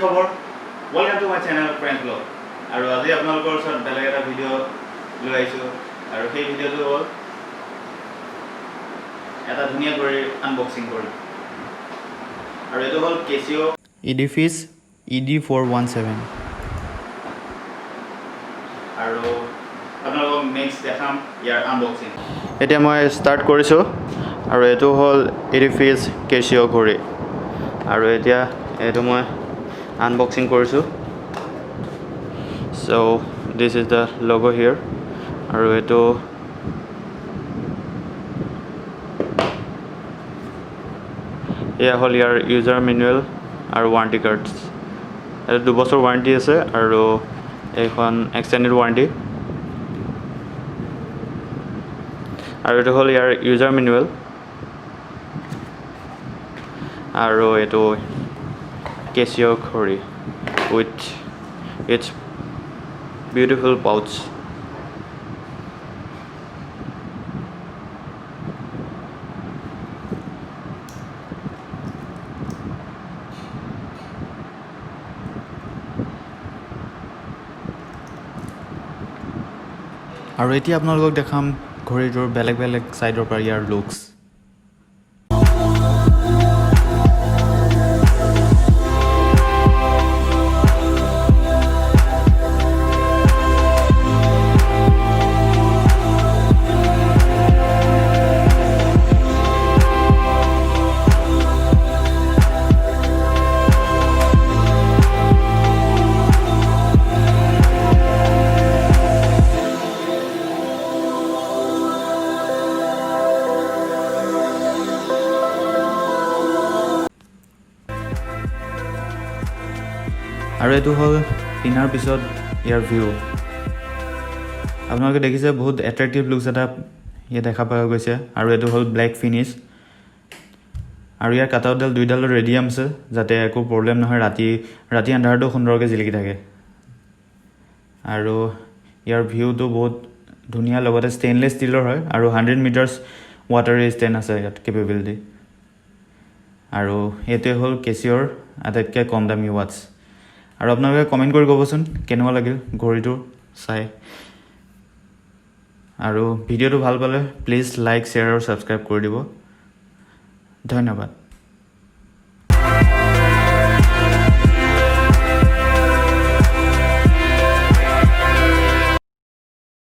খবৰ welcome to my channel friend blog আৰু আজি আপোনালোকৰ ওচৰত বেলেগ এটা ভিডিঅ' লৈ আহিছোঁ আৰু সেই ভিডিঅ'টো হ'ল এটা ধুনীয়া ঘড়ীৰ আনবক্সিং কৰিম আৰু এইটো হ'ল Casio Edifice ED417 আৰু আপোনালোকক নেক্সট দেখাম ইয়াৰ আনবক্সিং এতিয়া মই ষ্টাৰ্ট কৰিছোঁ আৰু এইটো হ'ল Edifice Casio ঘড়ী আৰু এতিয়া এইটো মই আনবক্সিং কৰিছোঁ so this is the logo here আৰু এইটো এয়া হ'ল ইয়াৰ ইউজাৰ মেনুৱেল আৰু ৱাৰেণ্টি কাৰ্ডছ এইটো 2 বছৰ ৱাৰেণ্টি আছে আৰু এইখন এক্সটেণ্ডেড ৱাৰেণ্টি আৰু এইটো হ'ল ইয়াৰ ইউজাৰ মেনুৱেল আৰু এইটো Casio ঘড়ী with its beautiful pouch আৰু এতিয়া আপোনালোকক দেখাম ঘড়ীটোৰ বেলেগ বেলেগ সাইডৰ পৰা ইয়াৰ লুকস আৰু এইটো হ'ল পিনাৰ পিছত ইয়াৰ ভিউ আপোনালোকে দেখিছে বহুত এট্ৰেক্টিভ লুকছ এটা ইয়ে দেখা পোৱা গৈছে আৰু এইটো হ'ল ব্লেক ফিনিশ আৰু ইয়াৰ কাটাউটডাল দুইডালৰ ৰেডিয়াম আছে যাতে একো প্ৰব্লেম নহয় ৰাতি আন্ধাৰটো সুন্দৰকৈ জিলিকি থাকে আৰু ইয়াৰ ভিউটো বহুত ধুনীয়া লগতে ষ্টেইনলেছ ষ্টীলৰ হয় আৰু 100 মিটাৰ্ছ ৱাটাৰ ৰেজিষ্টেণ্ট আছে ইয়াত কেপেবিলিটি আৰু এইটোৱে হ'ল Casioৰ আটাইতকৈ কম দামী ৱাটছ আৰু আপোনালোকে কমেণ্ট কৰি ক'বচোন কেনেকুৱা লাগিল ঘড়ীটো চাই আৰু ভিডিঅ'টো ভাল পালে প্লিজ লাইক শ্বেয়াৰ আৰু ছাবস্ক্ৰাইব কৰি দিব ধন্যবাদ